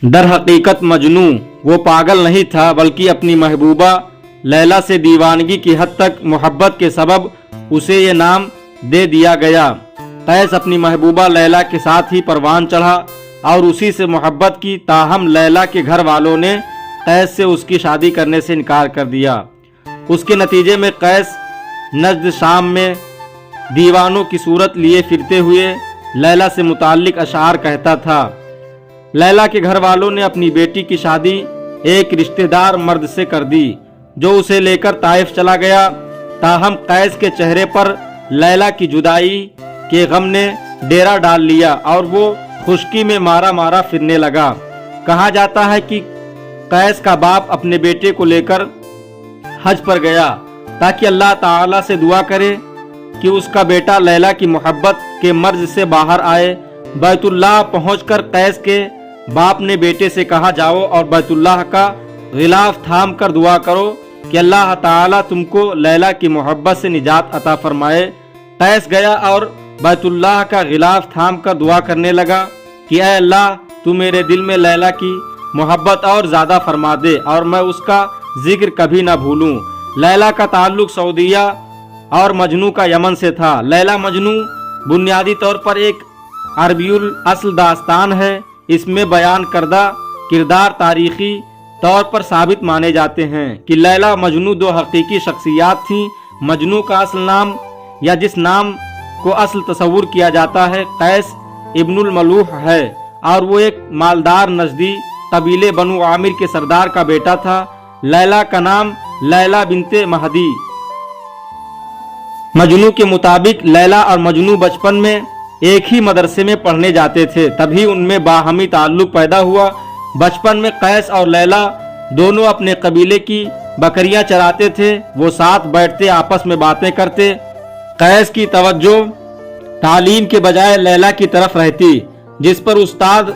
در हकीकत मजनू वो पागल नहीं था, बल्कि अपनी महबूबा लैला से दीवानगी की हद तक मोहब्बत के सबब उसे ये नाम दे दिया गया। कैस अपनी महबूबा लैला के साथ ही परवान चढ़ा और उसी से मोहब्बत की, ताहम लैला के घर वालों ने कैस से उसकी शादी करने से इनकार कर दिया। उसके नतीजे में कैस नजद शाम में दीवानों की सूरत लिए फिरते हुए लैला से मुताल्लिक अशार कहता था। लैला के घर वालों ने अपनी बेटी की शादी एक रिश्तेदार मर्द से कर दी जो उसे लेकर ताइफ चला गया। ताहम कैस के चेहरे पर लैला की जुदाई के गम ने डेरा डाल लिया और वो खुशकी में मारा मारा फिरने लगा। कहा जाता है कि कैस का बाप अपने बेटे को लेकर हज पर गया ताकि अल्लाह ताला से दुआ करे कि उसका बेटा लैला की मोहब्बत के मर्ज से बाहर आए। बैतुल्लाह पहुंचकर कैस के बाप ने बेटे से कहा, जाओ और बैतुल्लाह का गिलाफ थाम कर दुआ करो कि अल्लाह ताला तुमको लैला की मोहब्बत से निजात अता फरमाए। कैस गया और बैतुल्लाह का गिलाफ थाम कर दुआ करने लगा कि ऐ अल्लाह, तू मेरे दिल में लैला की मोहब्बत और ज़्यादा फरमा दे और मैं उसका जिक्र कभी ना भूलूं। लैला का ताल्लुक सऊदीया और मजनू का यमन से था। लैला मजनू बुनियादी तौर पर एक अरबियुल असल दास्तान है। इसमें बयान करदा किरदार तारीखी तौर पर साबित माने जाते हैं कि लैला मजनू दो हकीकी शख्सियात थीं। मजनू का असल नाम या जिस नाम को असल तस्वुर किया जाता है कैस इब्नुल मलूह है और वो एक मालदार नजदी कबीले बनु आमिर के सरदार का बेटा था। लैला का नाम लैला बिनते महदी। मजनू के मुताबिक लैला और मजनू बचपन में एक ही मदरसे में पढ़ने जाते थे, तभी उनमें बाहमी ताल्लुक पैदा हुआ। बचपन में कैस और लैला दोनों अपने कबीले की बकरियां चराते थे। वो साथ बैठते, आपस में बातें करते। कैस की तवज्जो तालीम के बजाय लैला की तरफ रहती, जिस पर उस्ताद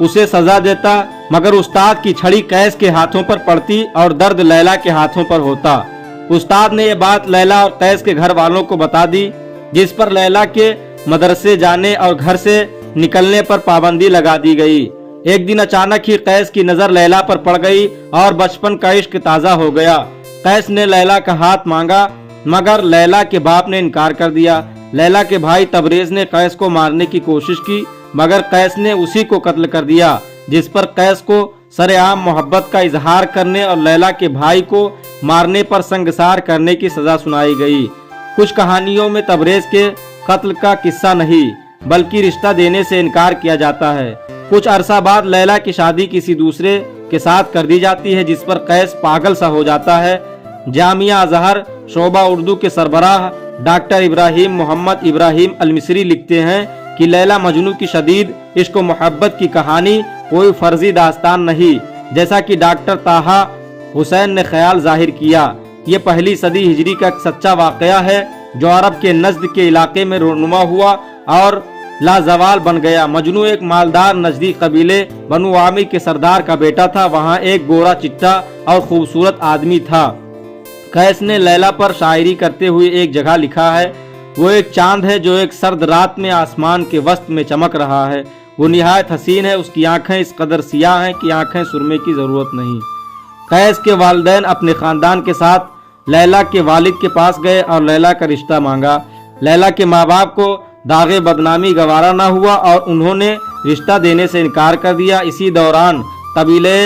उसे सजा देता, मगर उस्ताद की छड़ी कैस के हाथों पर पड़ती और दर्द लैला के हाथों पर होता। उस्ताद ने यह बात लैला और कैस के घर वालों को बता दी, जिस पर लैला के मदरसे जाने और घर से निकलने पर पाबंदी लगा दी गई। एक दिन अचानक ही कैस की नजर लैला पर पड़ गई और बचपन का इश्क ताजा हो गया। कैस ने लैला का हाथ मांगा, मगर लैला के बाप ने इनकार कर दिया। लैला के भाई तबरेज ने कैस को मारने की कोशिश की, मगर कैस ने उसी को कत्ल कर दिया, जिस पर कैस को सरेआम मोहब्बत का इजहार करने और लैला के भाई को मारने पर संगसार करने की सजा सुनाई गई। कुछ कहानियों में तबरेज के कत्ल का किस्सा नहीं बल्कि रिश्ता देने से इनकार किया जाता है। कुछ अरसा बाद लैला की शादी किसी दूसरे के साथ कर दी जाती है, जिस पर कैस पागल सा हो जाता है। जामिया अजहर शोबा उर्दू के सरबराह डॉक्टर इब्राहिम मोहम्मद इब्राहिम अल मिस्री लिखते हैं कि लैला मजनू की शदीद इश्क व मोहब्बत की कहानी कोई फर्जी दास्तान नहीं, जैसा कि डॉक्टर ताहा हुसैन ने ख्याल जाहिर किया। ये पहली सदी हिजरी का एक सच्चा वाकया है जो अरब के नजद के इलाके में रोनुमा हुआ और लाजवाल बन गया। मजनू एक मालदार नजदी कबीले बनु आमिर के सरदार का बेटा था। वहाँ एक गोरा चिट्टा और खूबसूरत आदमी था। कैस ने लैला पर शायरी करते हुए एक जगह लिखा है, वो एक चांद है जो एक सर्द रात में आसमान के वस्त में चमक रहा है। वो निहायत हसीन है, उसकी आंखें इस कदर सियाह हैं कि आंखें सुरमे की जरूरत नहीं। कैस के वालिदैन अपने खानदान के साथ लैला के वालिद के पास गए और लैला का रिश्ता मांगा। लैला के माँ बाप को दागे बदनामी गवारा ना हुआ और उन्होंने रिश्ता देने से इनकार कर दिया। इसी दौरान कबीले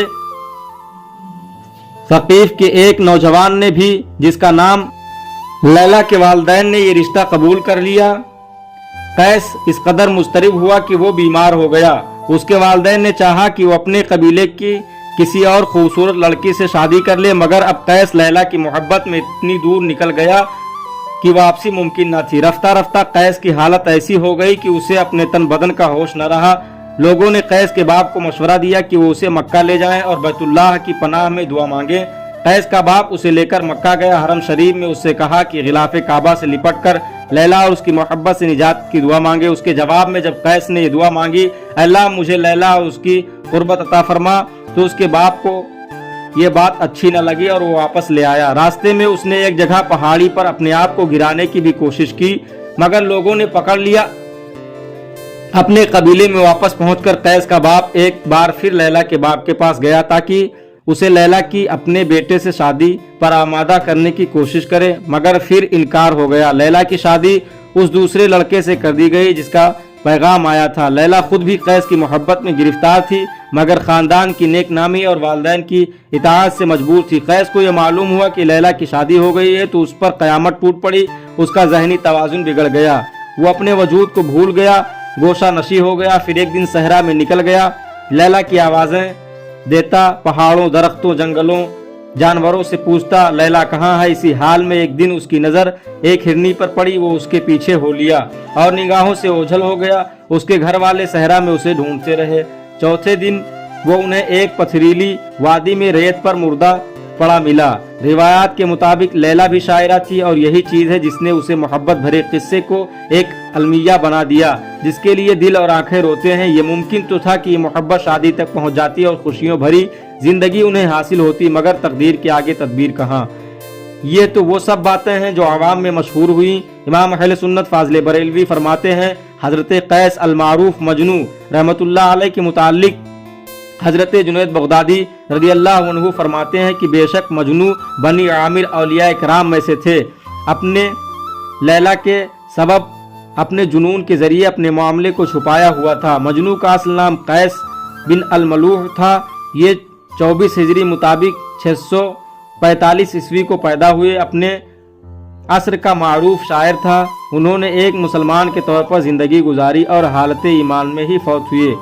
सकीफ के एक नौजवान ने भी, जिसका नाम लैला के वालिदैन ने ये रिश्ता कबूल कर लिया। कैस इस कदर मुस्तरिब हुआ कि वो बीमार हो गया। उसके वालिदैन ने चाहा कि वो अपने कबीले की किसी और खूबसूरत लड़की से शादी कर ले, मगर अब कैस लैला की मोहब्बत में इतनी दूर निकल गया कि वापसी मुमकिन न थी। रफ्ता रफ्ता कैस की हालत ऐसी हो गई कि उसे अपने तन बदन का होश न रहा। लोगों ने कैस के बाप को मशवरा दिया कि वो उसे मक्का ले जाएं और बैतुल्लाह की पनाह में दुआ मांगे। कैस का बाप उसे लेकर मक्का गया। हरम शरीफ में उससे कहा कि गिलाफे काबा से लिपट कर लैला और उसकी मोहब्बत से निजात की दुआ मांगे। उसके जवाब में जब कैस ने ये दुआ मांगी, अल्लाह मुझे लैला और उसकी कुर्बत अता फरमा, तो उसके बाप को ये बात अच्छी न लगी और वो वापस ले आया। रास्ते में उसने एक जगह पहाड़ी पर अपने आप को गिराने की भी कोशिश की, मगर लोगों ने पकड़ लिया। अपने कबीले में वापस पहुंचकर कैस का बाप एक बार फिर लैला के बाप के पास गया ताकि उसे लैला की अपने बेटे से शादी पर आमादा करने की कोशिश करे, मगर फिर इनकार हो गया। लैला की शादी उस दूसरे लड़के से कर दी गई जिसका पैगाम आया था। लैला खुद भी कैस की मोहब्बत में गिरफ्तार थी, मगर खानदान की नेक नामी और वालिदैन की इताअत से मजबूर थी। कैस को यह मालूम हुआ कि लैला की शादी हो गई है तो उस पर क़यामत टूट पड़ी। उसका ज़हनी तवाज़ुन बिगड़ गया, वो अपने वजूद को भूल गया, गोशा नशी हो गया। फिर एक दिन सहरा में निकल गया, लैला की आवाज़ें देता, पहाड़ों, दरख्तों, जंगलों, जानवरों से पूछता लैला कहाँ है। इसी हाल में एक दिन उसकी नज़र एक हिरनी पर पड़ी। वो उसके पीछे हो लिया और निगाहों से ओझल हो गया। उसके घर वाले सहरा में उसे ढूंढते रहे। चौथे दिन वो उन्हें एक पथरीली वादी में रेत पर मुर्दा पड़ा मिला। रिवायात के मुताबिक लैला भी शायरा थी और यही चीज़ है जिसने उसे मोहब्बत भरे किस्से को एक अलमिया बना दिया जिसके लिए दिल और आंखें रोते हैं। ये मुमकिन तो था कि ये मोहब्बत शादी तक पहुंच जाती और खुशियों भरी जिंदगी उन्हें हासिल होती, मगर तकदीर के आगे तदबीर कहाँ। ये तो वो सब बातें हैं जो आवाम में मशहूर हुई। इमाम अहले सुन्नत फाज़िल बरेलवी फरमाते हैं, हज़रत कैस अल मारूफ मजनू रहमतुल्लाह अलैह के मुतालिक हज़रत जुनैद बगदादी रज़ियल्लाहु अन्हु फरमाते हैं कि बेशक मजनू बनी आमिर औलिया कराम में से थे। अपने लैला के सबब अपने जुनून के ज़रिए अपने मामले को छुपाया हुआ था। मजनू का असल नाम कैस बिन अल मलूह था। ये 24 हिजरी मुताबिक 645 ईस्वी को पैदा हुए। अपने असर का मारूफ शायर था। उन्होंने एक मुसलमान के तौर पर ज़िंदगी गुजारी और हालत ईमान में ही फौत हुए।